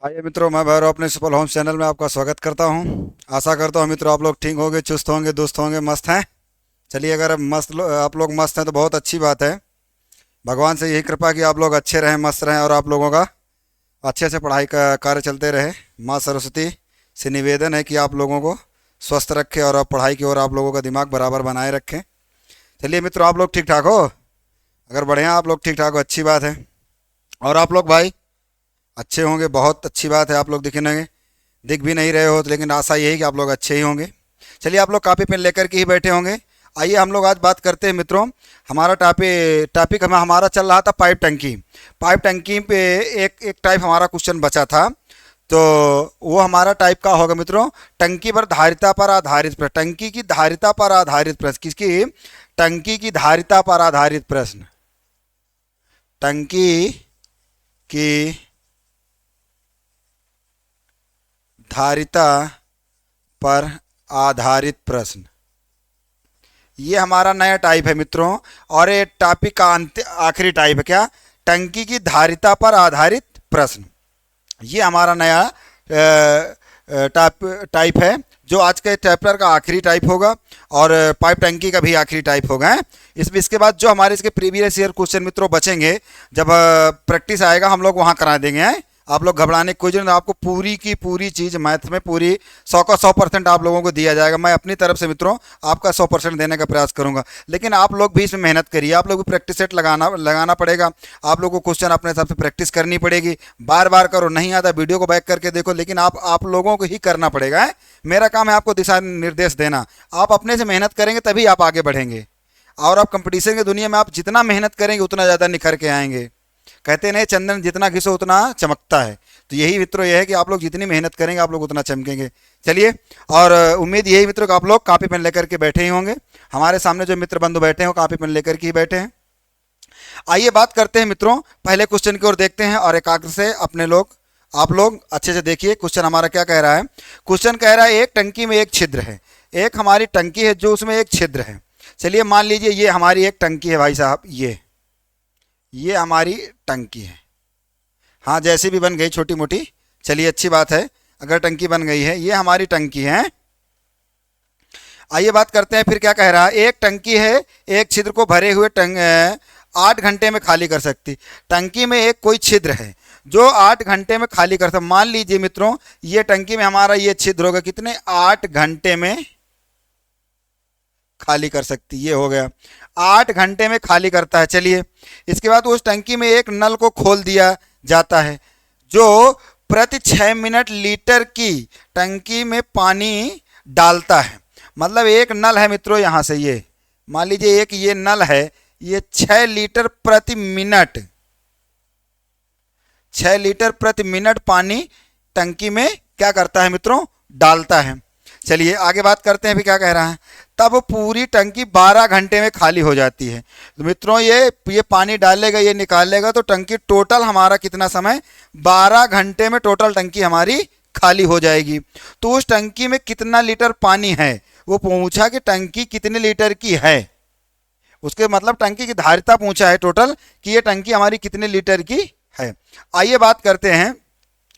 आइए मित्रों, मैं भैरव अपने सुपर होम्स चैनल में आपका स्वागत करता हूं। आशा करता हूं मित्रों आप लोग ठीक होंगे, चुस्त होंगे, दुरुस्त होंगे, मस्त हैं। चलिए, अगर आप लोग मस्त हैं तो बहुत अच्छी बात है। भगवान से यही कृपा कि आप लोग अच्छे रहें, मस्त रहें और आप लोगों का अच्छे से पढ़ाई का कार्य चलते रहे। माँ सरस्वती से निवेदन है कि आप लोगों को स्वस्थ रखें और आप पढ़ाई की ओर आप लोगों का दिमाग बराबर बनाए रखें। चलिए मित्रों, आप लोग ठीक ठाक हो? अगर बढ़िया आप लोग ठीक ठाक हो, अच्छी बात है। और आप लोग भाई अच्छे होंगे, बहुत अच्छी बात है। आप लोग दिखेंगे, दिख भी नहीं रहे हो तो, लेकिन आशा यही कि आप लोग अच्छे ही होंगे। चलिए, आप लोग कापी पेन लेकर के ही बैठे होंगे। आइए हम लोग आज बात करते हैं मित्रों। हमारा टॉपिक हमारा चल रहा था पाइप टंकी। पाइप टंकी पे एक एक टाइप हमारा क्वेश्चन बचा था। तो वो हमारा टाइप का होगा मित्रों, टंकी पर धारिता पर आधारित प्रश्न। टंकी की धारिता पर आधारित प्रश्न। किसकी? टंकी की धारिता पर आधारित प्रश्न। टंकी की धारिता पर आधारित प्रश्न, ये हमारा नया टाइप है मित्रों। और ये टॉपिक का आखिरी टाइप है। क्या? टंकी की धारिता पर आधारित प्रश्न। ये हमारा नया टाइप है, जो आज के चैप्टर का आखिरी टाइप होगा और पाइप टंकी का भी आखिरी टाइप होगा। इसके बाद जो हमारे इसके प्रीवियस ईयर क्वेश्चन मित्रों बचेंगे, जब प्रैक्टिस आएगा हम लोग वहाँ करा देंगे। आप लोग घबराने की कोई जरूरत नहीं। आपको पूरी की पूरी चीज़ मैथ में पूरी 100 का 100% आप लोगों को दिया जाएगा। मैं अपनी तरफ से मित्रों आपका 100% देने का प्रयास करूंगा। लेकिन आप लोग भी इसमें मेहनत करिए। आप लोग भी प्रैक्टिस सेट लगाना पड़ेगा। आप लोगों को क्वेश्चन अपने हिसाब से प्रैक्टिस करनी पड़ेगी। बार बार करो, नहीं आता वीडियो को बैक करके देखो, लेकिन आप लोगों को ही करना पड़ेगा है। मेरा काम है आपको दिशा निर्देश देना। आप अपने से मेहनत करेंगे तभी आप आगे बढ़ेंगे। और आप कंपटीशन की दुनिया में आप जितना मेहनत करेंगे उतना ज़्यादा निखर के आएंगे। कहते नहीं, चंदन जितना घिसो उतना चमकता है। तो यही मित्रों यह है कि आप लोग जितनी मेहनत करेंगे आप लोग उतना चमकेंगे। चलिए, और उम्मीद यही मित्रों कि आप लोग कापी पेन लेकर के बैठे ही होंगे। हमारे सामने जो मित्र बंधु बैठे हैं वो कापी पेन लेकर के ही बैठे हैं। आइए बात करते हैं मित्रों, पहले क्वेश्चन की ओर देखते हैं और एकाग्र से आप लोग अच्छे से देखिए क्वेश्चन हमारा क्या कह रहा है। क्वेश्चन कह रहा है एक टंकी में एक छिद्र है। एक हमारी टंकी है जो उसमें एक छिद्र है। चलिए मान लीजिए ये हमारी एक टंकी है भाई साहब। ये हमारी टंकी है। हाँ, जैसी भी बन गई छोटी मोटी, चलिए अच्छी बात है। अगर टंकी बन गई है, ये हमारी टंकी है। आइए बात करते हैं फिर क्या कह रहा है। एक टंकी है, एक छिद्र को भरे हुए 8 घंटे में खाली कर सकती। टंकी में एक कोई छिद्र है जो 8 घंटे में खाली कर सकता। मान लीजिए मित्रों ये टंकी में हमारा ये छिद्र होगा, कितने? 8 घंटे में खाली कर सकती। ये हो गया, 8 घंटे में खाली करता है। चलिए, इसके बाद उस टंकी में एक नल को खोल दिया जाता है जो प्रति 6 मिनट लीटर की टंकी में पानी डालता है। मतलब एक नल है मित्रों, यहां से ये मान लीजिए एक ये नल है, ये 6 लीटर प्रति मिनट, 6 लीटर प्रति मिनट पानी टंकी में क्या करता है मित्रों? डालता है। चलिए आगे बात करते हैं फिर क्या कह रहा है। तब पूरी टंकी 12 घंटे में खाली हो जाती है। तो मित्रों ये पानी डालेगा, ये निकालेगा, तो टंकी टोटल हमारा कितना समय? 12 घंटे में टोटल टंकी हमारी खाली हो जाएगी। तो उस टंकी में कितना लीटर पानी है? वो पूछा कि टंकी कितने लीटर की है। उसके मतलब टंकी की धारिता पूछा है टोटल, कि ये टंकी हमारी कितने लीटर की है। आइए बात करते हैं।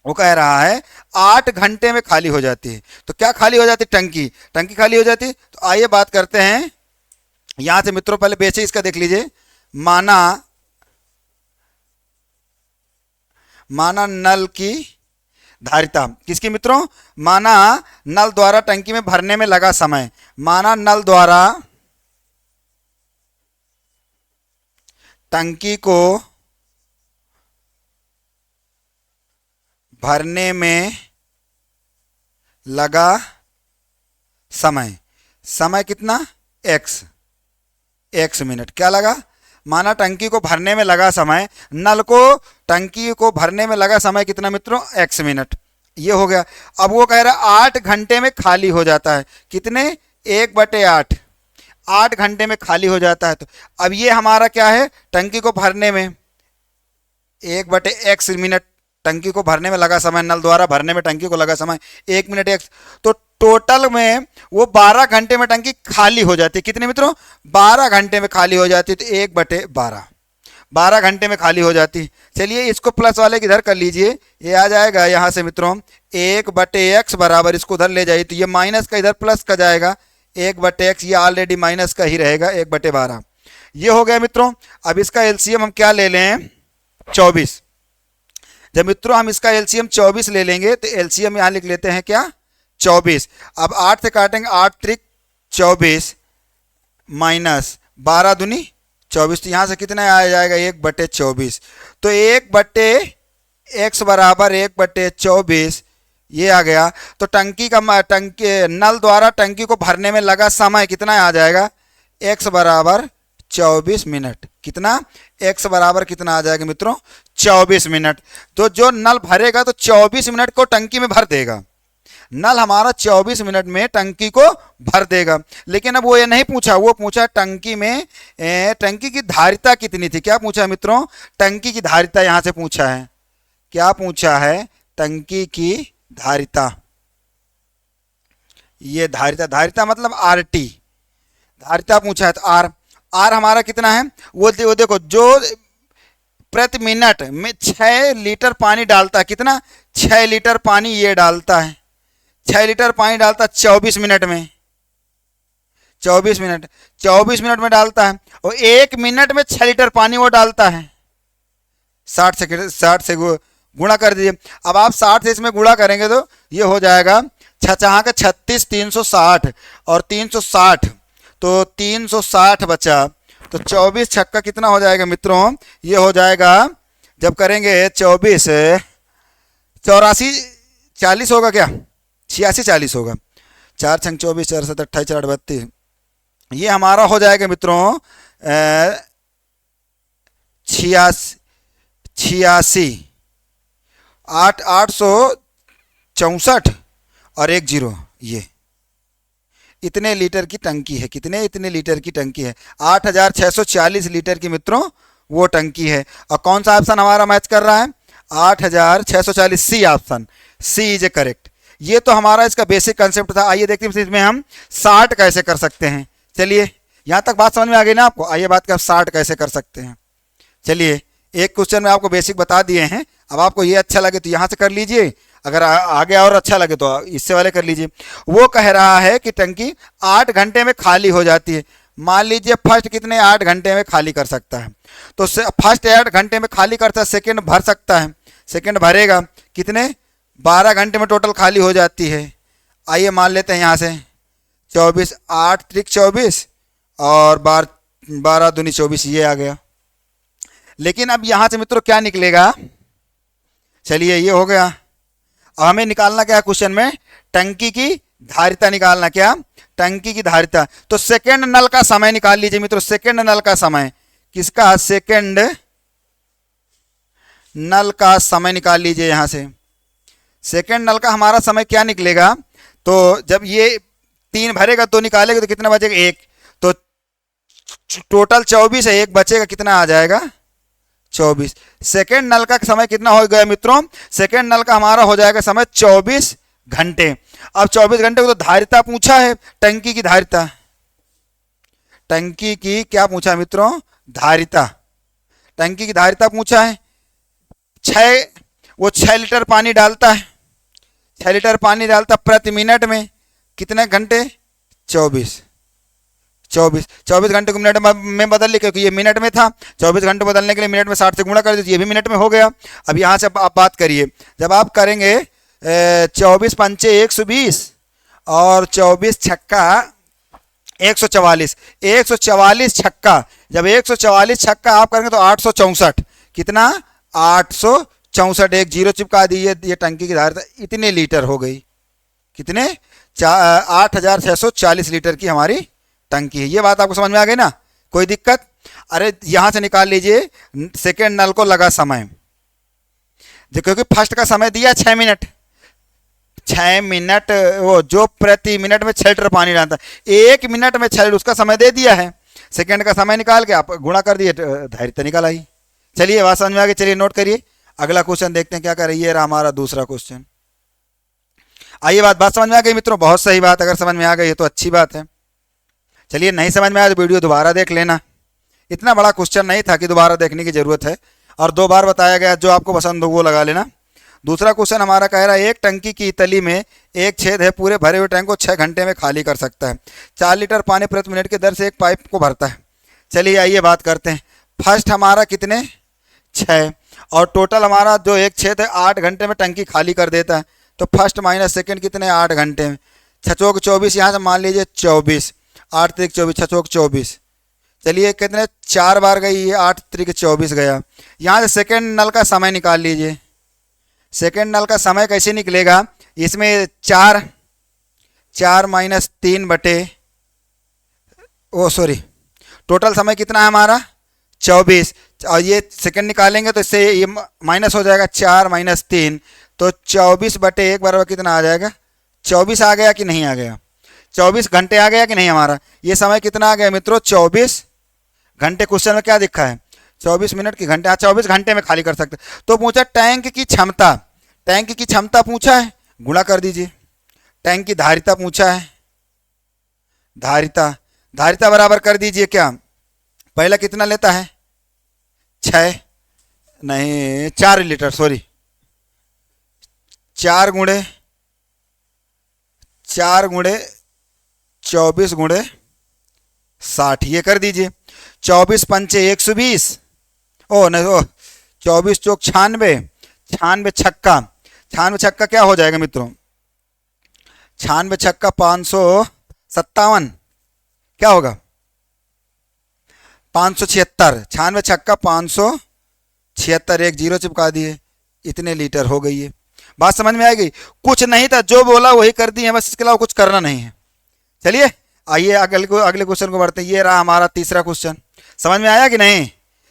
वो कह रहा है 8 घंटे में खाली हो जाती है। तो क्या खाली हो जाती? टंकी खाली हो जाती। तो आइए बात करते हैं यहां से मित्रों, पहले बेसिक इसका देख लीजिए। माना माना नल की धारिता किसकी मित्रों? माना नल द्वारा टंकी में भरने में लगा समय। माना नल द्वारा टंकी को भरने में लगा समय। समय कितना? X minute. क्या लगा? माना टंकी को भरने में लगा समय, टंकी को भरने में लगा समय कितना मित्रों? X minute. ये हो गया। अब वो कह रहा है 8 घंटे में खाली हो जाता है। कितने? 1/8। 8 घंटे में खाली हो जाता है। तो अब ये हमारा क्या है? टंकी को भरने में 1/x मिनट टंकी को भरने में लगा समय, नल द्वारा भरने में टंकी को लगा समय 1 मिनट x। तो टोटल में वो 12 घंटे में टंकी खाली हो जाती है। कितने मित्रों? 12 घंटे में खाली हो जाती है। तो 1/12। 12 घंटे में खाली हो जाती है। चलिए इसको प्लस वाले की इधर कर लीजिए, ये आ जाएगा यहाँ से मित्रों 1/x बराबर, इसको उधर ले जाइए तो ये माइनस का इधर प्लस का जाएगा 1/x, ये ऑलरेडी माइनस का ही रहेगा 1/12। ये हो गया मित्रों। अब इसका एलसीएम हम क्या ले लें, 24। जब मित्रों हम इसका एलसीएम 24 ले लेंगे तो एलसीएम यहाँ लिख लेते हैं क्या, 24। अब 8 से काटेंगे, 8 त्रिक 24 माइनस 12 दूनी 24, तो यहाँ से कितना आ जाएगा 1/24। तो 1/x बराबर 1/24 ये आ गया। तो टंकी नल द्वारा टंकी को भरने में लगा समय कितना आ जाएगा, x बराबर 24 मिनट। कितना, x बराबर कितना आ जाएगा मित्रों, 24 मिनट। तो जो नल भरेगा तो 24 मिनट को टंकी में भर देगा, नल हमारा 24 मिनट में टंकी को भर देगा। लेकिन अब वो ये नहीं पूछा, वो पूछा टंकी में टंकी की धारिता कितनी थी। क्या पूछा मित्रों, टंकी की धारिता यहाँ से पूछा है। क्या पूछा है, टंकी की धारिता। ये धारिता मतलब RT, धारिता पूछा है। तो आर हमारा कितना है, वो देखो, जो प्रति मिनट में 6 लीटर पानी डालता है। कितना, 6 लीटर पानी ये डालता है, 6 लीटर पानी डालता है 24 मिनट में, 24 मिनट में डालता है। और 1 मिनट में 6 लीटर पानी वो डालता है। 60 से गुणा कर दीजिए। अब आप 60 से इसमें गुणा करेंगे तो ये हो जाएगा 6 का 36, 360 और 360, तो 360 बचा। तो 24 छक्का कितना हो जाएगा मित्रों, ये हो जाएगा जब करेंगे 24 84 40 होगा क्या, 86 40 होगा। 4 छंग 24, 4 7 28, 4 32, ये हमारा हो जाएगा मित्रों 86 864 और 1 0। ये इतने लीटर की टंकी है। इतने लीटर की टंकी है, 8640 लीटर की मित्रों वो टंकी है। और कौन सा ऑप्शन हमारा मैच कर रहा है, 8640, C option, C is a correct. ये तो हमारा इसका बेसिक कंसेप्ट था। आइए देखते हैं इसमें हम 60 कैसे कर सकते हैं। चलिए यहाँ तक बात समझ में आ गई ना आपको। आइए बात कर 60 कैसे कर सकते हैं। चलिए एक क्वेश्चन में आपको बेसिक बता दिए हैं। अब आपको ये अच्छा लगे तो यहाँ से कर लीजिए, अगर आगे और अच्छा लगे तो इससे वाले कर लीजिए। वो कह रहा है कि टंकी 8 घंटे में खाली हो जाती है। मान लीजिए फर्स्ट कितने 8 घंटे में खाली कर सकता है, तो फर्स्ट 8 घंटे में खाली करता है, सेकंड भर सकता है, सेकंड भरेगा कितने 12 घंटे में टोटल खाली हो जाती है। आइए मान लेते हैं यहाँ से 24, 8 त्रिक 24 और 12 दूनी 24, ये आ गया। लेकिन अब यहाँ से मित्रों क्या निकलेगा, चलिए ये हो गया। अब हमें निकालना क्या है क्वेश्चन में, टंकी की धारिता निकालना। क्या, टंकी की धारिता। तो सेकंड नल का समय निकाल लीजिए मित्रों। सेकंड नल का समय किसका, सेकंड नल का समय निकाल लीजिए यहाँ से। सेकंड नल का हमारा समय क्या निकलेगा, तो जब ये 3 भरेगा 2 निकालेगा तो कितना बचेगा 1, तो टोटल 24 है, 1 बचेगा, कितना आ जाएगा 24। सेकेंड नल का समय कितना हो गया मित्रों, सेकेंड नल का हमारा हो जाएगा समय 24 घंटे। अब 24 घंटे को तो धारिता पूछा है, टंकी की धारिता, टंकी की क्या पूछा है मित्रों, धारिता, टंकी की धारिता पूछा है। 6 लीटर पानी डालता है, 6 लीटर पानी डालता प्रति मिनट में, कितने घंटे 24 घंटे को मिनट में बदल ली, क्योंकि ये मिनट में था। 24 घंटे बदलने के लिए मिनट में 60 से गुणा कर दीजिए, ये भी मिनट में हो गया। अब यहाँ से आप बात करिए, जब आप करेंगे 24 पंचे 120 और 24 छक्का 144, 144 छक्का, जब 144 छक्का आप करेंगे तो 864, कितना 864, 1 0 चिपका दीजिए। ये टंकी की धारिता इतने लीटर हो गई, कितने 8640 लीटर की हमारी टंकी है। ये बात आपको समझ में आ गई ना, कोई दिक्कत। अरे यहाँ से निकाल लीजिए सेकेंड नल को लगा समय, क्योंकि फर्स्ट का समय दिया 6 मिनट, 6 मिनट, वो जो प्रति मिनट में 6 लीटर पानी डालता है, 1 मिनट में 6 लीटर उसका समय दे दिया है। सेकेंड का समय निकाल के आप गुणा कर दिए, धारिता निकाल आई। चलिए बात समझ में आ गई, चलिए नोट करिए। अगला क्वेश्चन देखते हैं क्या कर रही है, रहा हमारा दूसरा क्वेश्चन। आइए बात समझ में आ गई मित्रों, बहुत सही बात। अगर समझ में आ गई तो अच्छी बात है। चलिए नहीं समझ में आया तो वीडियो दोबारा देख लेना, इतना बड़ा क्वेश्चन नहीं था कि दोबारा देखने की ज़रूरत है, और 2 बार बताया गया, जो आपको पसंद हो वो लगा लेना। दूसरा क्वेश्चन हमारा कह रहा है एक टंकी की तली में एक छेद है, पूरे भरे हुए टैंक को 6 घंटे में खाली कर सकता है। 4 लीटर पानी प्रति मिनट की दर से एक पाइप को भरता है। चलिए आइए बात करते हैं। फर्स्ट हमारा कितने 6, और टोटल हमारा जो एक छेद है 8 घंटे में टंकी खाली कर देता है। तो फर्स्ट माइनस सेकेंड कितने 8 घंटे में, 6 चौक 24, यहाँ से मान लीजिए 24, 8 त्रिक 24, 6 चौक 24। चलिए कितने 4 बार गई ये, 8 त्रिक 24 गया। यहाँ से सेकेंड नल का समय निकाल लीजिए। सेकेंड नल का समय कैसे निकलेगा, इसमें 4 माइनस 3 बटे, टोटल समय कितना है हमारा 24, और ये सेकेंड निकालेंगे तो इससे ये माइनस हो जाएगा, 4 माइनस 3, तो 24 बटे 1 बराबर कितना आ जाएगा, 24 आ गया कि नहीं आ गया, 24 घंटे आ गया कि नहीं हमारा। ये समय कितना आ गया मित्रों 24 घंटे। क्वेश्चन में क्या दिखा है 24 मिनट की घंटे, 24 घंटे में खाली कर सकते। तो पूछा टैंक की क्षमता, टैंक की क्षमता पूछा है, गुणा कर दीजिए। टैंक की धारिता पूछा है, धारिता बराबर कर दीजिए क्या, पहला कितना लेता है 4 लीटर, 4 गुणे 24 गुणे 60, ये कर दीजिए। 24 पंचे 120, 24 चौक 96, 96 छक्का, 96 छक्का क्या हो जाएगा मित्रों, 96 छक्का 557, क्या होगा 576, 96 छक्का 576, एक जीरो चिपका दिए, इतने लीटर हो गई है। बात समझ में आ गई, कुछ नहीं था, जो बोला वही कर दिए, बस इसके अलावा कुछ करना नहीं है। चलिए आइए अगले क्वेश्चन को बढ़ते हैं। ये रहा हमारा तीसरा क्वेश्चन, समझ में आया कि नहीं,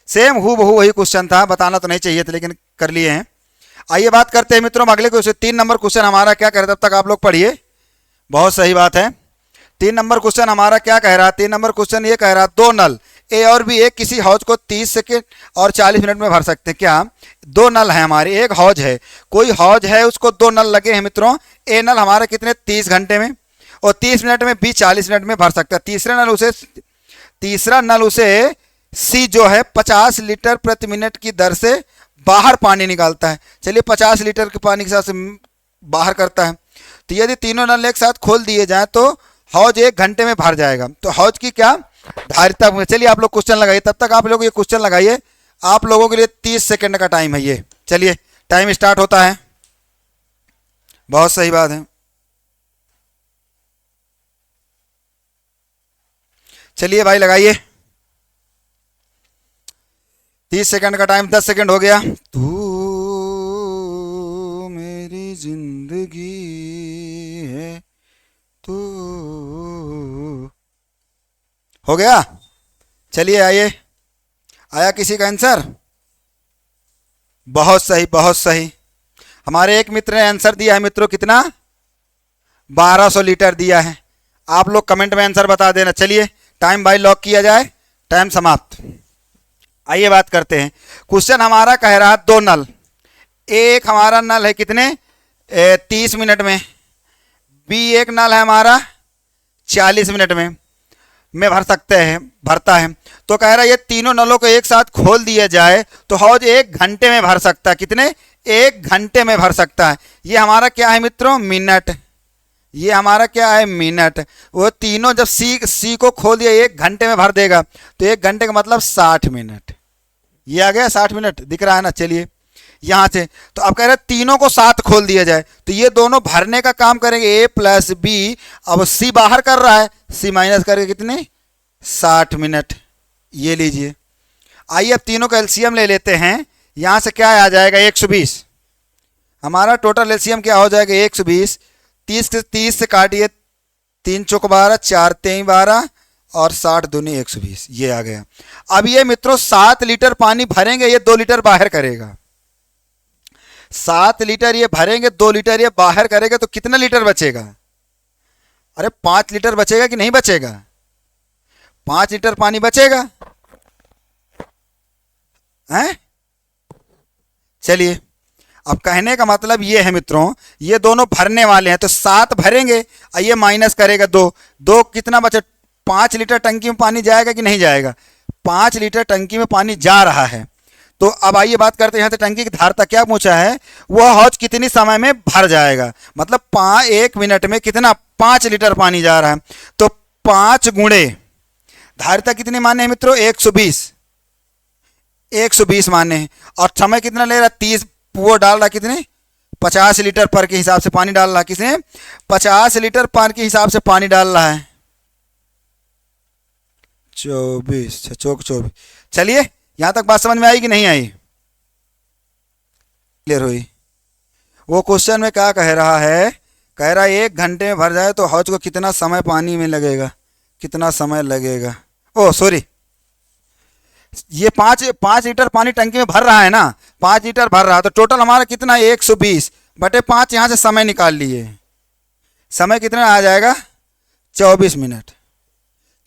सेम हूबहू वही क्वेश्चन था, बताना तो नहीं चाहिए था लेकिन कर लिए हैं। आइए बात करते हैं मित्रों अगले क्वेश्चन। 3 नंबर क्वेश्चन हमारा क्या कह रहा है, तब तक आप लोग पढ़िए, बहुत सही बात है। 3 नंबर क्वेश्चन हमारा क्या कह रहा है, 3 नंबर क्वेश्चन ये कह रहा है 2 नल ए और बी एक किसी हौज को 30 सेकेंड और 40 मिनट में भर सकते हैं। क्या 2 नल है हमारे, एक हौज है, कोई हौज है उसको 2 नल लगे हैं मित्रों। ए नल हमारे कितने 30 घंटे में और 30 मिनट में, बी 40 मिनट में भर सकता है। तीसरा नल उसे सी जो है 50 लीटर प्रति मिनट की दर से बाहर पानी निकालता है। चलिए 50 लीटर के पानी के साथ बाहर करता है। तो यदि तीनों नल एक साथ खोल दिए जाएं तो हौज 1 घंटे में भर जाएगा। तो हौज की क्या धारिता। चलिए आप लोग क्वेश्चन लगाइए, तब तक आप लोग ये क्वेश्चन लगाइए, आप लोगों के लिए 30 सेकंड का टाइम है ये। चलिए टाइम स्टार्ट होता है, बहुत सही बात है। चलिए भाई लगाइए, 30 सेकंड का टाइम, 10 सेकंड हो गया। तू मेरी जिंदगी है, तू हो गया। चलिए आइए, आया किसी का आंसर, बहुत सही बहुत सही। हमारे एक मित्र ने आंसर दिया है मित्रों, कितना 1200 लीटर दिया है। आप लोग कमेंट में आंसर बता देना। चलिए टाइम भाई लॉक किया जाए, टाइम समाप्त। आइए बात करते हैं। क्वेश्चन हमारा कह रहा है 2 नल, एक हमारा नल है कितने 30 मिनट में, बी एक नल है हमारा 40 मिनट में भर सकते हैं, भरता है। तो कह रहा है ये तीनों नलों को एक साथ खोल दिया जाए तो हौज 1 घंटे में भर सकता है। कितने 1 घंटे में भर सकता है। ये हमारा क्या है मित्रों मिनट, ये हमारा क्या है मिनट। वो तीनों जब सी को खोल दिया 1 घंटे में भर देगा तो 1 घंटे का मतलब 60 मिनट। ये आ गया 60 मिनट, दिख रहा है ना। चलिए यहाँ से तो अब कह रहे हैं तीनों को साथ खोल दिया जाए तो ये दोनों भरने का काम करेंगे, ए प्लस बी। अब सी बाहर कर रहा है, सी माइनस करके कितने 60 मिनट। ये लीजिए। आइए अब तीनों का एलसीएम ले लेते हैं। यहाँ से क्या आ जाएगा 120, हमारा टोटल एलसीएम क्या हो जाएगा 120। 30 से काटिए, 3 चौक 12, 4 तेई 12 और 60 दूनी 120, ये आ गया। अब ये मित्रों 7 लीटर पानी भरेंगे, ये 2 लीटर बाहर करेगा। 7 लीटर ये भरेंगे, 2 लीटर ये बाहर करेगा, तो कितना लीटर बचेगा, अरे 5 लीटर बचेगा कि नहीं बचेगा, 5 लीटर पानी बचेगा हैं। चलिए अब कहने का मतलब ये है मित्रों, ये दोनों भरने वाले हैं तो 7 भरेंगे और ये माइनस करेगा 2, कितना बचा 5 लीटर टंकी में पानी जाएगा कि नहीं जाएगा, 5 लीटर टंकी में पानी जा रहा है। तो अब आइए बात करते हैं यहाँ से टंकी की धारता क्या पूछा है, वह हौज कितनी समय में भर जाएगा, मतलब 1 मिनट में कितना 5 लीटर पानी जा रहा है। तो 5 गुणे धारिता कितनी माने हैं मित्रों, 120 माने हैं। और समय कितना ले रहा, 30, वो डाल रहा कितने 50 लीटर पर के हिसाब से पानी डाल रहा, किसने 50 लीटर पर के हिसाब से पानी डाल रहा है। 24 चौक 24। चलिए यहां तक बात समझ में आई कि नहीं आई, क्लियर हुई। वो क्वेश्चन में क्या कह रहा है, कह रहा है 1 घंटे में भर जाए तो हौज को कितना समय पानी में लगेगा, कितना समय लगेगा। ओ सॉरी, ये 5 लीटर पानी टंकी में भर रहा है ना, 5 लीटर भर रहा है, तो टोटल हमारा कितना 120/5 यहाँ से समय निकाल लिए। समय कितना आ जाएगा 24 मिनट,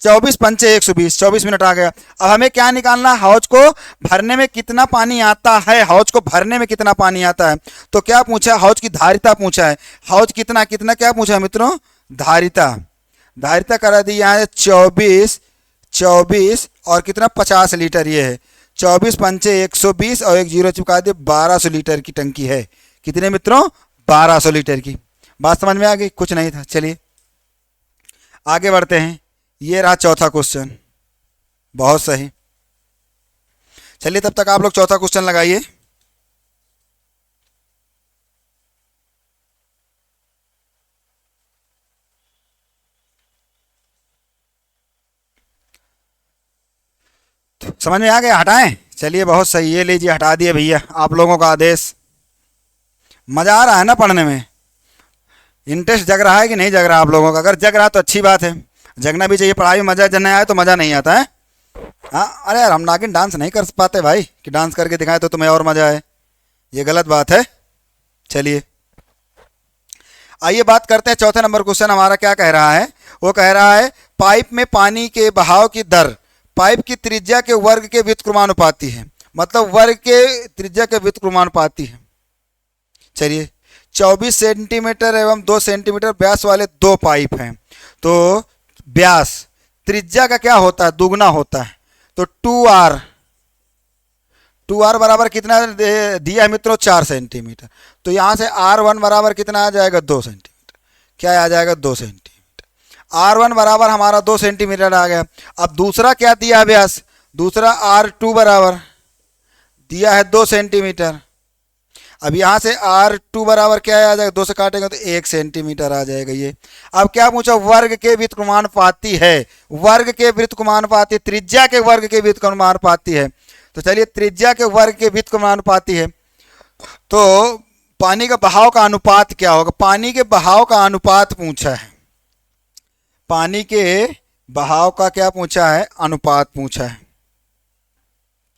24 पंचे 120, 24 मिनट आ गया। अब हमें क्या निकालना, हौज को भरने में कितना पानी आता है, हौज को भरने में कितना पानी आता है। तो क्या पूछा, हौज की धारिता पूछा है, हौज कितना कितना क्या पूछा है मित्रों, धारिता। धारिता करा दी यहाँ 24 और कितना 50 लीटर, ये है 24 पंचे 120 और 1 जीरो चिपका दे, 1200 लीटर की टंकी है। कितने मित्रों, 1200 लीटर की। बात समझ में आ गई, कुछ नहीं था। चलिए आगे बढ़ते हैं, ये रहा चौथा क्वेश्चन, बहुत सही। चलिए तब तक आप लोग चौथा क्वेश्चन लगाइए। समझ में आ गया, हटाएं। चलिए बहुत सही, ये लीजिए हटा दिए भैया, आप लोगों का आदेश। मज़ा आ रहा है ना पढ़ने में, इंटरेस्ट जग रहा है कि नहीं जग रहा आप लोगों का, अगर जग रहा तो अच्छी बात है, जगना भी चाहिए। पढ़ाई में मज़ा जब नहीं आए तो मज़ा नहीं आता है। हाँ अरे यार, हम नागिन डांस नहीं कर पाते भाई कि डांस करके दिखाए तो तुम्हें और मज़ा आए, ये गलत बात है। चलिए आइए बात करते हैं, चौथे नंबर क्वेश्चन हमारा क्या कह रहा है, वो कह रहा है पाइप में पानी के बहाव की दर पाइप की त्रिज्या के वर्ग के व्युत्क्रमानुपाती है, मतलब वर्ग के त्रिज्या के व्युत्क्रमानुपाती है। चलिए 24 सेंटीमीटर एवं 2 सेंटीमीटर व्यास वाले 2 पाइप हैं, तो व्यास त्रिज्या का क्या होता है, दुगना होता है। तो 2r बराबर कितना दिया है मित्रों, 4 सेंटीमीटर। तो यहाँ से r1 बराबर कितना आ जाएगा, 2 सेंटीमीटर। क्या आ जाएगा, 2 सेंटीमीटर। r1 बराबर हमारा 2 सेंटीमीटर आ गया। अब दूसरा क्या दिया व्यास, दूसरा r2 बराबर दिया है 2 सेंटीमीटर। अब यहाँ से r2 बराबर क्या आ जाएगा, 2 से काटेंगे तो 1 सेंटीमीटर आ जाएगा ये। अब क्या पूछा, वर्ग के व्युत्क्रमानुपाती है, वर्ग के व्युत्क्रमानुपाती, त्रिज्या के वर्ग के व्युत्क्रमानुपाती है। तो चलिए त्रिज्या के वर्ग के व्युत्क्रमानुपाती है, तो पानी का बहाव का अनुपात क्या होगा, पानी के बहाव का अनुपात पूछा है, पानी के बहाव का क्या पूछा है, अनुपात पूछा है।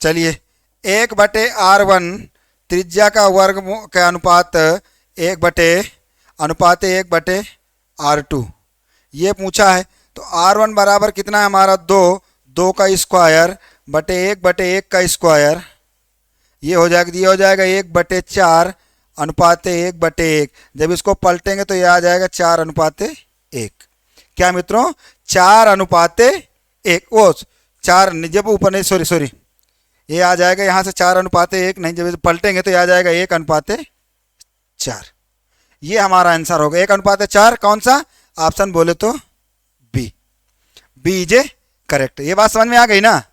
चलिए 1/r1 त्रिज्या का वर्ग का अनुपात 1/r2 ये पूछा है। तो r1 बराबर कितना है हमारा, 2 का स्क्वायर बटे 1/1 का स्क्वायर, ये हो जाएगा, ये हो जाएगा 1/4 अनुपात 1/1। जब इसको पलटेंगे तो ये आ जाएगा 4:1। क्या मित्रों, 4:1। ओ 4 जब ऊपर नहीं, सॉरी ये आ जाएगा यहाँ से 4:1 नहीं, जब पलटेंगे तो ये आ जाएगा 1:4। ये हमारा आंसर होगा 1:4। कौन सा ऑप्शन बोले तो बी इज करेक्ट। ये बात समझ में आ गई ना।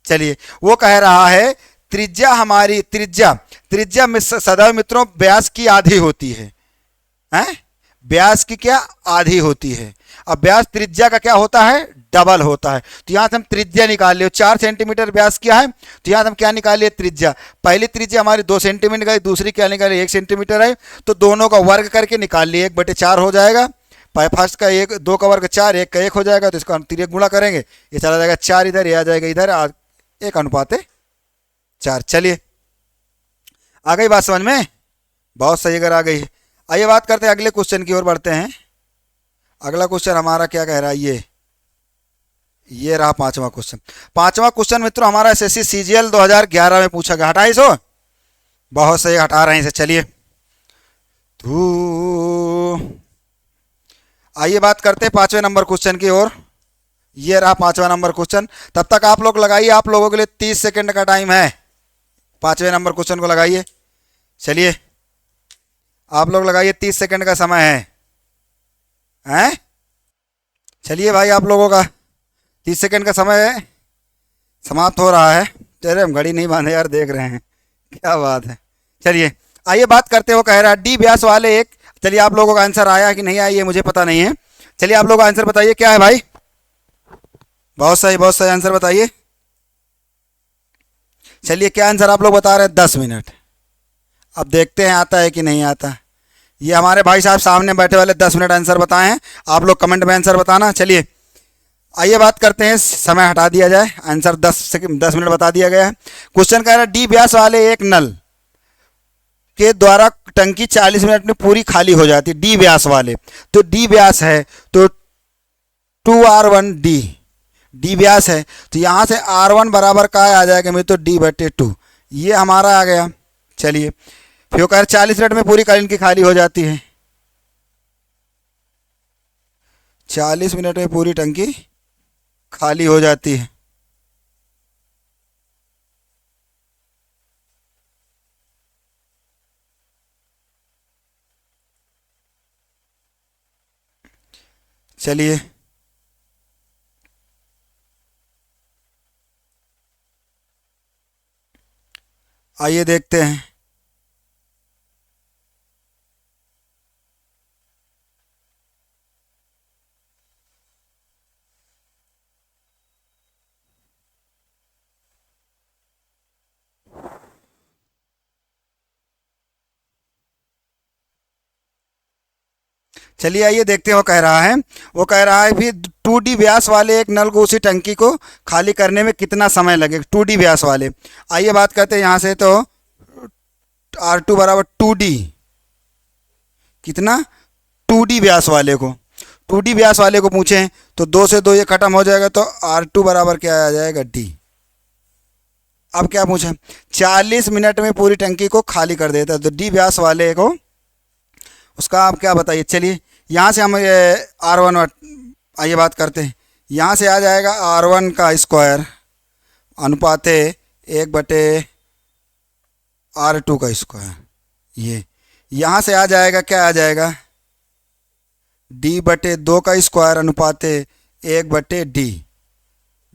चलिए वो कह रहा है त्रिज्या हमारी, त्रिज्या में सदैव मित्रों व्यास की आधी होती है, हैं, व्यास की क्या आधी होती है। अब व्यास त्रिज्या का क्या होता है, डबल होता है। तो यहाँ से हम त्रिज्या निकाल लियो, 4 सेंटीमीटर व्यास क्या है, तो यहाँ से हम क्या निकाल लिए, त्रिज्या। पहली त्रिज्या हमारी 2 सेंटीमीटर का, दूसरी क्या निकाली 1 सेंटीमीटर है, तो दोनों का वर्ग करके निकाल लिए, 1/4 हो जाएगा। फर्स्ट का 2 का वर्ग 4, 1 का 1 हो जाएगा, तो इसका तिर्यक गुणा करेंगे, ये चला जाएगा 4 इधर, ये आ जाएगा इधर, 1:4। चलिए आ गई बात समझ में, बहुत सही अगर आ गई। आइए बात करते हैं अगले क्वेश्चन की ओर बढ़ते हैं। अगला क्वेश्चन हमारा क्या कह रहा है, ये रहा 5वां क्वेश्चन। 5वां क्वेश्चन मित्रों हमारा एसएससी सीजीएल 2011 में पूछा गया। हटाइए सो, बहुत सही, हटा रहे हैं इसे। चलिए आइए बात करते हैं 5वें नंबर क्वेश्चन की ओर। ये रहा 5वां नंबर क्वेश्चन। तब तक आप लोग लगाइए, आप लोगों के लिए 30 सेकंड का टाइम है। 5वें नंबर क्वेश्चन को लगाइए। चलिए आप लोग लगाइए, 30 सेकंड का समय हैं? चलिए भाई, आप लोगों का 30 सेकंड का समय समाप्त हो रहा है। तेरे हम घड़ी नहीं बांधे यार, देख रहे हैं क्या बात है। चलिए आइए बात करते हो, कह रहा है डी व्यास वाले एक। चलिए आप लोगों का आंसर आया कि नहीं आया ये मुझे पता नहीं है। चलिए आप लोग आंसर बताइए क्या है भाई। बहुत सही आंसर बताइए। चलिए क्या आंसर आप लोग बता रहे हैं? 10 मिनट। अब देखते हैं आता है कि नहीं आता। ये हमारे भाई साहब सामने बैठे वाले 10 मिनट आंसर बताए हैं। आप लोग कमेंट में आंसर बताना। चलिए आइए बात करते हैं, समय हटा दिया जाए। आंसर 10 मिनट बता दिया गया है। क्वेश्चन कह रहा है डी व्यास वाले एक नल के द्वारा टंकी 40 मिनट में पूरी खाली हो जाती है। डी व्यास वाले, तो डी व्यास है तो 2R1 डी, डी व्यास है तो यहाँ से R1 बराबर का आ जाएगा मेरे, तो D/2 ये हमारा आ गया। चलिए फिर वो कह रहे 40 मिनट में पूरी टंकी खाली हो जाती है। 40 मिनट में पूरी टंकी खाली हो जाती है। चलिए आइए देखते हैं। चलिए आइए देखते हैं। वो कह रहा है भी 2D व्यास वाले एक नल को उसी टंकी को खाली करने में कितना समय लगेगा। 2D व्यास वाले, आइए बात करते हैं यहाँ से। तो R2 बराबर 2D, कितना? 2D व्यास वाले को, 2D व्यास वाले को पूछें तो 2 से 2 ये खत्म हो जाएगा, तो R2 बराबर क्या आ जाएगा? D। अब क्या पूछें? 40 मिनट में पूरी टंकी को खाली कर देता है, तो D व्यास वाले को उसका आप क्या बताइए। चलिए यहाँ से हम R1, आइए बात करते हैं। यहाँ से आ जाएगा R1 का स्क्वायर अनुपाते 1/R2 का स्क्वायर। ये यहाँ से आ जाएगा, क्या आ जाएगा? D/2 का स्क्वायर अनुपाते 1/D,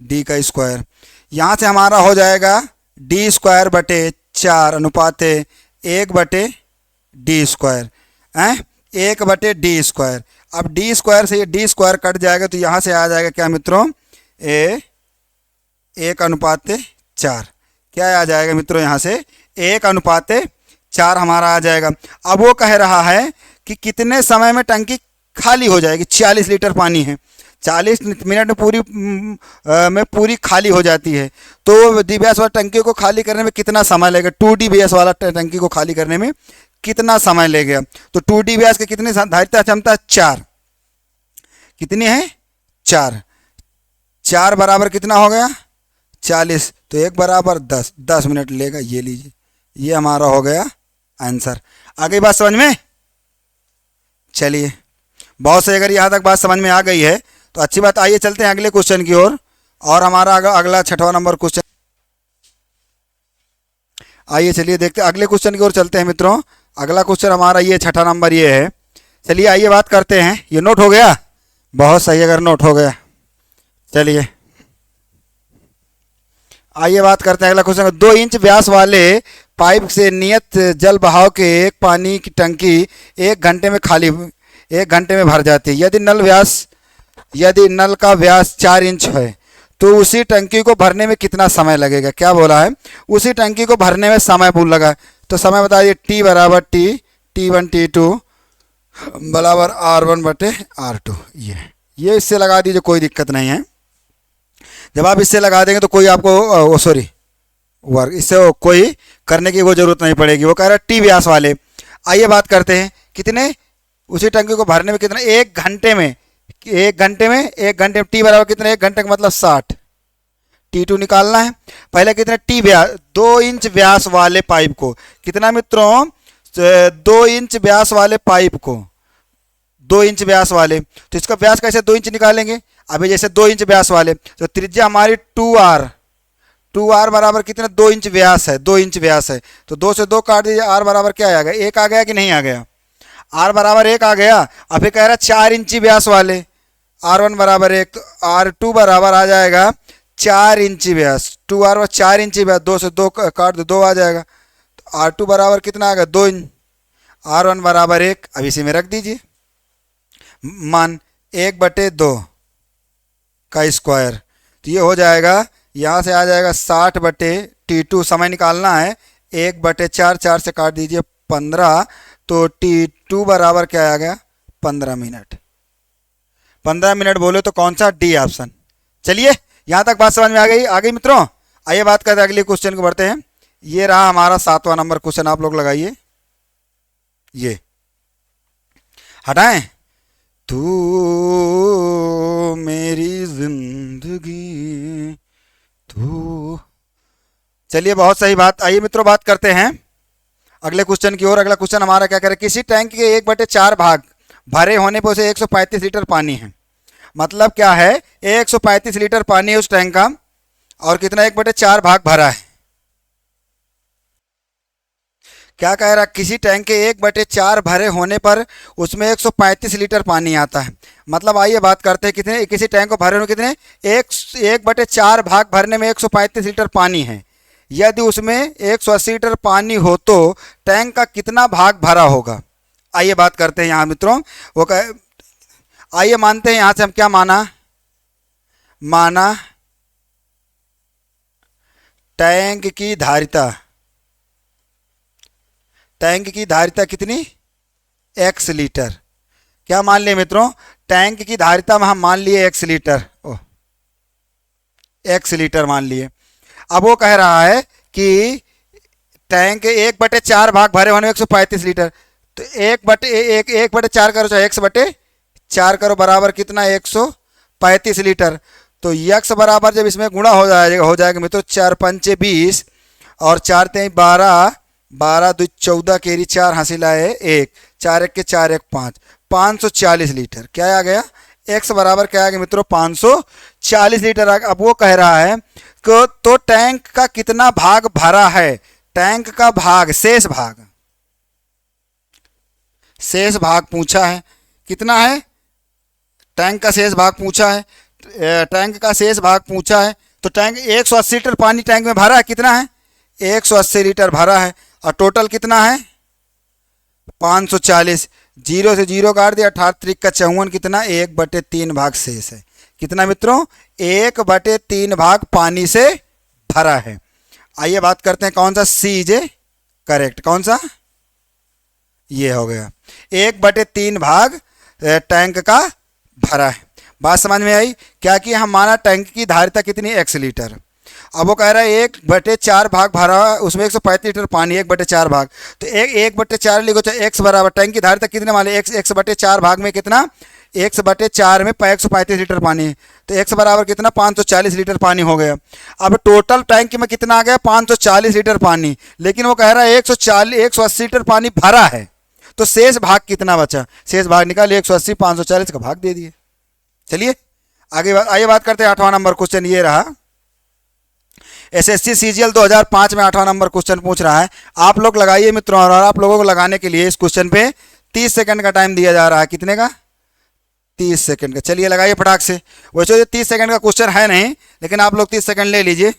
D का स्क्वायर। यहाँ से हमारा हो जाएगा D²/4 अनुपाते 1/D स्क्वायर हैं, 1/D²। अब D स्क्वायर से ये D स्क्वायर कट जाएगा, तो यहाँ से आ जाएगा क्या मित्रों? 1/4। क्या आ जाएगा मित्रों? यहाँ से 1/4 हमारा आ जाएगा। अब वो कह रहा है कि कितने समय में टंकी खाली हो जाएगी। 40 लीटर पानी है, 40 मिनट में पूरी खाली हो जाती है, तो डी व्यास वाला टंकी को खाली करने में कितना समय लगेगा? 2D व्यास वाला टंकी को खाली करने में कितना समय लगेगा? तो 2D व्यास के कितनी धारिता क्षमता? 4। कितनी है? 4। 4 बराबर कितना हो गया? 40, तो 1 बराबर 10, 10 मिनट लेगा। ये लीजिए, ये हमारा हो गया आंसर। आ गई बात समझ में? चलिए बहुत से, अगर यहाँ तक बात समझ में आ गई है तो अच्छी बात। आइए चलते हैं अगले क्वेश्चन की ओर। और हमारा अगला 6वां नंबर क्वेश्चन, आइए चलिए देखते हैं अगले क्वेश्चन की ओर चलते हैं मित्रों। अगला क्वेश्चन हमारा ये 6वां नंबर ये है। चलिए आइए बात करते हैं। ये नोट हो गया? बहुत सही, अगर नोट हो गया। चलिए आइए बात करते हैं अगला क्वेश्चन। 2 इंच व्यास वाले पाइप से नियत जल बहाव के एक पानी की टंकी 1 घंटे में भर जाती है। यदि नल का व्यास 4 इंच है तो उसी टंकी को भरने में कितना समय लगेगा? क्या बोला है? उसी टंकी को भरने में समय पूल लगा, तो समय बताइए। T बराबर T1 T2 बराबर R1/R2। ये इससे लगा दीजिए, कोई दिक्कत नहीं है। जब आप इससे लगा देंगे तो कोई आपको वर्क इससे कोई करने की वो जरूरत नहीं पड़ेगी। वो कह रहा है T व्यास वाले। आइए बात करते हैं कितने, उसी टंकी को भरने में कितना? 1 घंटे में। 1 घंटे में T बराबर कितने? 1 घंटे का मतलब 60। T2 निकालना है। पहले कितने? T व्यास 2 इंच व्यास वाले पाइप को कितना मित्रों? 2 इंच व्यास वाले पाइप को, 2 इंच व्यास वाले, तो इसका व्यास कैसे 2 इंच निकालेंगे? अभी जैसे 2 इंच व्यास वाले, तो त्रिज्या हमारी 2r, 2r बराबर कितने 2 इंच व्यास है, 2 इंच व्यास है, तो 2 से 2 काट दीजिए, r बराबर क्या आ गया 1 आ गया कि नहीं आ गया, r बराबर 1 आ गया। अब फिर कह रहा है 4 इंची व्यास वाले, r1 बराबर 1, तो r2 बराबर आ जाएगा 4 इंची व्यास, 2r 4 इंची व्यास, 2 से 2 काट दो 2 आ जाएगा, तो r2 बराबर कितना आ गया 2 इंच, r1 बराबर 1, अब इसी में रख दीजिए, मान 1/2 का स्क्वायर, तो ये हो जाएगा, यहाँ से आ जाएगा 60/T2, समय निकालना है, 1/4, 4 से काट दीजिए 15, तो T2 बराबर क्या आ गया 15 मिनट, 15 मिनट बोले तो कौन सा, डी ऑप्शन। चलिए यहाँ तक बात समझ में आ गई मित्रों। आइए बात करते हैं अगले क्वेश्चन को, बढ़ते हैं। ये रहा हमारा 7वां नंबर क्वेश्चन, आप लोग लगाइए, ये हटाएं, तू मेरी जिंदगी तू। चलिए बहुत सही बात। आइए मित्रों बात करते हैं अगले क्वेश्चन की ओर। अगला क्वेश्चन हमारा क्या करे, किसी टैंक के 1/4 भाग भरे होने पर उसे 135 लीटर पानी है। मतलब क्या है, 135 लीटर पानी है उस टैंक का, और कितना 1/4 भाग भरा है। क्या कह रहा, किसी टैंक के 1/4 भरे होने पर उसमें 135 लीटर पानी आता है। मतलब आइए बात करते हैं, कितने, किसी टैंक को भरे हुए कितने 1/4 भाग भरने में 135 लीटर पानी है। यदि उसमें 180 लीटर पानी हो तो टैंक का कितना भाग भरा होगा। आइए बात करते हैं यहाँ मित्रों, वो कह, आइए मानते हैं यहाँ से हम क्या माना टैंक की धारिता, टैंक की धारिता कितनी, x लीटर। क्या मान लिए मित्रों, टैंक की धारिता में हम मान लिए x लीटर, x लीटर मान लिए। अब वो कह रहा है कि टैंक 1/4 भाग भरे होने में 135 लीटर, तो 1/4 करो, चाहे 1/4 करो, बराबर कितना 135 लीटर। तो x बराबर जब इसमें गुणा हो जाएगा मित्रों, 4 पंचे 20 और 4 तेईं 12, 12 2 14, केरी 4 हासिल आए 1, 4 1 के 4 1 5, 540 लीटर। क्या आ गया, x बराबर क्या आ गया मित्रों 540 लीटर आ गया। अब वो कह रहा है कि तो टैंक का कितना भाग भरा है, टैंक का भाग, शेष भाग पूछा है, कितना है, टैंक का शेष भाग पूछा है, टैंक का शेष भाग पूछा है। तो टैंक 180 लीटर पानी टैंक में भरा है, कितना है 180 लीटर भरा है, और टोटल कितना है 540, 0 से 0 काट दिया, 18 का 54, कितना 1/3 भाग शेष है। कितना मित्रों, 1/3 भाग पानी से भरा है। आइए बात करते हैं कौन सा, सी इज करेक्ट, कौन सा, ये हो गया 1/3 भाग टैंक का भरा है। बात समझ में आई क्या, कि हम माना टैंक की धारिता कितनी, x लीटर। अब वो कह रहा है 1/4 भाग भरा हुआ, उसमें 135 लीटर पानी, 1/4 भाग, तो 1/4 लिखो, चाहे x बराबर, टैंक की धारिता कितने माने, x/4 भाग में कितना, x/4 में 135 लीटर पानी है, तो x बराबर कितना 540 लीटर पानी हो गया। अब टोटल टैंक में कितना आ गया 540 लीटर पानी, लेकिन वो कह रहा है 180 लीटर पानी भरा है, तो शेष भाग कितना बचा, शेष भाग निकाल, 180 540 का भाग दे दिए। चलिए आगे आइए बात करते हैं 8वां नंबर क्वेश्चन। ये रहा एसएससी सीजीएल 2005 में 8वां नंबर क्वेश्चन पूछ रहा है। आप लोग लगाइए मित्रों, और आप लोगों को लगाने के लिए इस क्वेश्चन पे 30 सेकंड का टाइम दिया जा रहा है। कितने का, 30 सेकंड का। चलिए लगाइए फटाक से। वैसे ये 30 सेकंड का क्वेश्चन है नहीं, लेकिन आप लोग 30 सेकंड ले लीजिए।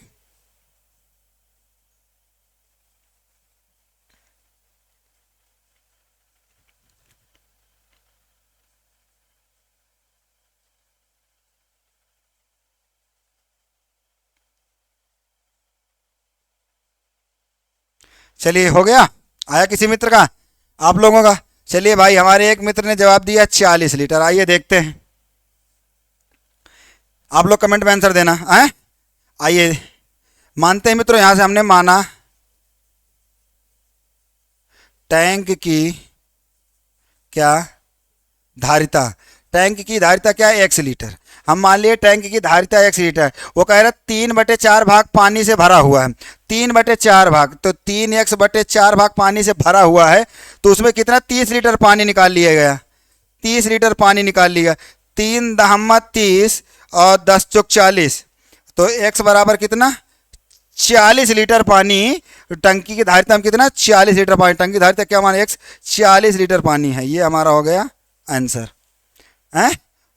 चलिए हो गया, आया किसी मित्र का, आप लोगों का। चलिए भाई, हमारे एक मित्र ने जवाब दिया 40 लीटर। आइए देखते हैं, आप लोग कमेंट में आंसर देना है। आइए मानते हैं मित्रों, यहां से हमने माना टैंक की क्या धारिता, टैंक की धारिता क्या है, 1 लीटर। हम मान लिए टैंक की धारिता 1 लीटर। वो कह रहा है 3/4 भाग पानी से भरा हुआ है, 3/4 भाग, तो 3x/4 भाग पानी से भरा हुआ है, तो उसमें कितना 30 लीटर पानी निकाल लिया गया, 30 लीटर पानी निकाल लिया। 3 दहम्मा 30 और 10 चौक 40, तो x बराबर कितना 40 लीटर पानी टंकी की धारिता में कितना 40 लीटर पानी, टंकी की धारिता क्या मान x 40 लीटर पानी है। ये हमारा हो गया आंसर है,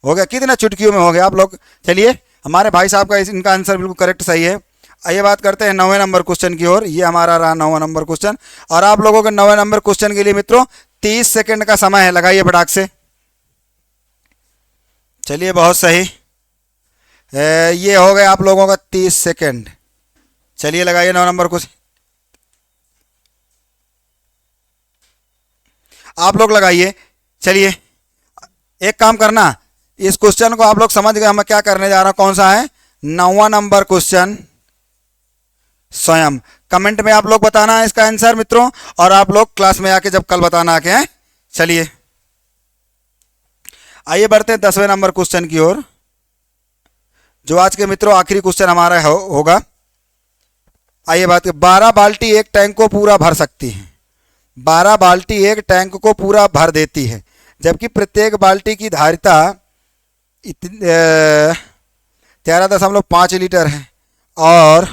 हो गया कितना चुटकियों में हो गया आप लोग। चलिए हमारे भाई साहब का इनका आंसर बिल्कुल करेक्ट सही है। आइए बात करते हैं 9वें नंबर क्वेश्चन की ओर। ये हमारा रहा 9वां नंबर क्वेश्चन और आप लोगों के 9वें नंबर क्वेश्चन के लिए मित्रों 30 सेकंड का समय है, लगाइए फटाक से। चलिए बहुत सही, ये हो गया आप लोगों का 30 सेकंड। चलिए लगाइए 9 नंबर क्वेश्चन, आप लोग लगाइए। चलिए एक काम करना, इस क्वेश्चन को आप लोग समझ गए मैं क्या करने जा रहा हूं, कौन सा है 9वां नंबर क्वेश्चन। स्वयं कमेंट में आप लोग बताना है इसका आंसर मित्रों, और आप लोग क्लास में आके जब कल बताना आके हैं। चलिए आइए बढ़ते हैं 10वें नंबर क्वेश्चन की ओर, जो आज के मित्रों आखिरी क्वेश्चन हमारा होगा। आइए बात करें, 12 बाल्टी एक टैंक को पूरा भर सकती है। 12 बाल्टी एक टैंक को पूरा भर देती है, जबकि प्रत्येक बाल्टी की धारिता 13.5 लीटर है और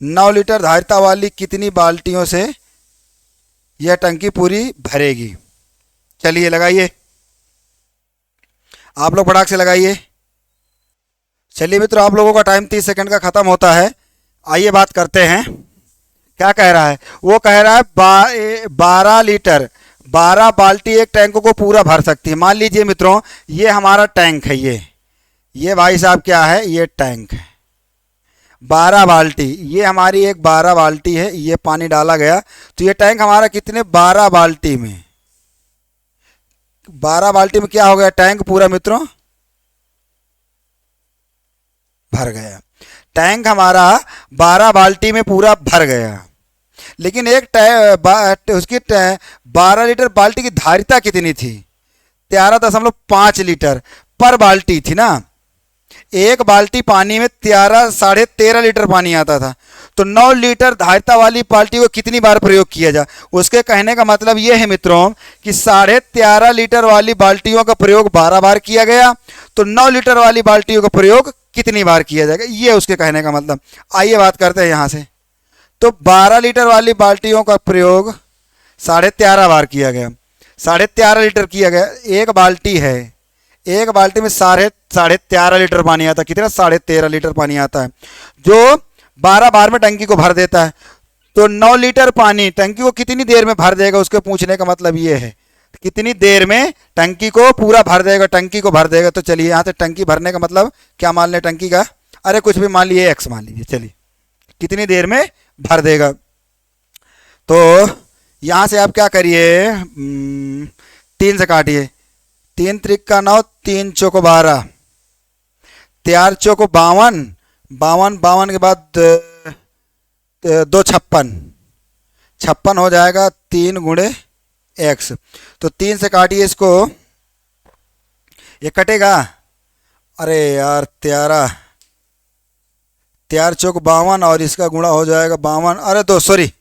9 लीटर धारिता वाली कितनी बाल्टियों से यह टंकी पूरी भरेगी। चलिए लगाइए, आप लोग फटाक से लगाइए। चलिए मित्रों आप लोगों का टाइम 30 सेकंड का ख़त्म होता है। आइए बात करते हैं, क्या कह रहा है, वो कह रहा है 12 लीटर 12 बाल्टी एक टैंक को पूरा भर सकती है। मान लीजिए मित्रों ये हमारा टैंक है, ये भाई साहब क्या है, ये टैंक है। 12 बाल्टी, ये हमारी एक 12 बाल्टी है, ये पानी डाला गया तो ये टैंक हमारा कितने 12 बाल्टी में, 12 बाल्टी में क्या हो गया, टैंक पूरा मित्रों भर गया। टैंक हमारा 12 बाल्टी में पूरा भर गया, लेकिन उसकी 12 लीटर बाल्टी की धारिता कितनी थी, 13.5 लीटर पर बाल्टी थी ना। एक बाल्टी पानी में 13.5 लीटर पानी आता था, तो 9 लीटर धारिता वाली बाल्टी को कितनी बार प्रयोग किया जाए। उसके कहने का मतलब ये है मित्रों कि 13.5 लीटर वाली बाल्टियों का प्रयोग 12 बार किया गया, तो 9 लीटर वाली बाल्टियों का प्रयोग कितनी बार किया जाएगा, ये उसके कहने का मतलब। आइए बात करते हैं यहाँ से, तो 12 लीटर वाली बाल्टियों का प्रयोग 13.5 बार किया गया, 13.5 लीटर किया गया। एक बाल्टी है, एक बाल्टी में 13.5 लीटर पानी आता है, कितना 13.5 लीटर पानी आता है, जो 12 बार में टंकी को भर देता है। तो 9 लीटर पानी टंकी को कितनी देर में भर देगा, उसके पूछने का मतलब ये है कितनी देर में टंकी को पूरा भर देगा, टंकी को भर देगा। तो चलिए यहाँ से टंकी भरने का मतलब क्या मान लें, टंकी का अरे कुछ भी मान लीजिए एक्स मान लीजिए, चलिए कितनी देर में भर देगा। तो यहाँ से आप क्या करिए, 3 से काटिए, 3 त्रिक का 9, 3 चौक 12, 4 चौक 52, 52 के बाद 2 56, 56 हो जाएगा 3 गुणे x। तो 3 से काटिए इसको, ये कटेगा, अरे यार 4 चौक 52 और इसका गुणा हो जाएगा 52, अरे 2 सॉरी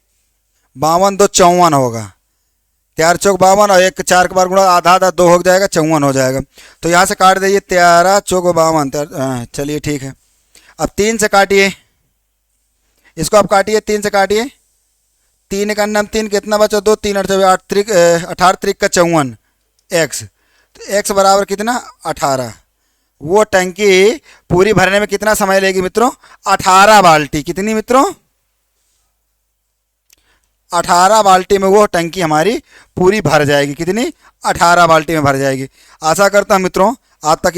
52 2 54 होगा, 4 चौक 52 और 1 4 के बार गुणा आधा आधा 2 हो जाएगा, 54 हो जाएगा। तो यहाँ से काट दीजिए 13 चौक 52, चलिए ठीक है। अब 3 से काटिए इसको, आप काटिए 3 से काटिए, 3 का 3 कितना बचा, 2 3 8 18 त्रिक का 54 x, तो x बराबर कितना 18। वो टंकी पूरी भरने में कितना समय लेगी मित्रों, 18 बाल्टी, कितनी मित्रों 18 बाल्टी में वो टंकी हमारी पूरी भर जाएगी, कितनी 18 बाल्टी में भर जाएगी। आशा करता हूँ मित्रों आज तक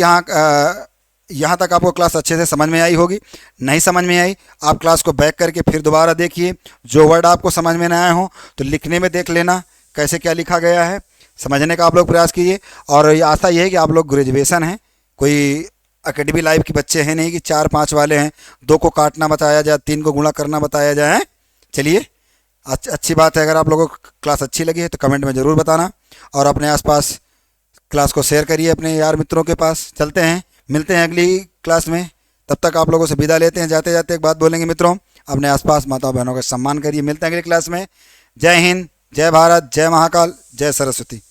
यहाँ तक आपको क्लास अच्छे से समझ में आई होगी। नहीं समझ में आई आप क्लास को बैक करके फिर दोबारा देखिए, जो वर्ड आपको समझ में ना आए हो तो लिखने में देख लेना कैसे क्या लिखा गया है, समझने का आप लोग प्रयास कीजिए। और ये आशा ये है कि आप लोग ग्रेजुएशन हैं, कोई एकेडमी लाइफ के बच्चे हैं नहीं कि 4-5 वाले हैं, 2 को काटना बताया जाए, 3 को गुणा करना बताया जाए। चलिए अच्छी बात है, अगर आप लोगों को क्लास अच्छी लगी है तो कमेंट में ज़रूर बताना और अपने आसपास क्लास को शेयर करिए अपने यार मित्रों के पास। चलते हैं, मिलते हैं अगली क्लास में, तब तक आप लोगों से विदा लेते हैं। जाते जाते एक बात बोलेंगे मित्रों, अपने आसपास माता बहनों का सम्मान करिए। मिलते हैं अगली क्लास में। जय हिंद, जय भारत, जय महाकाल, जय सरस्वती।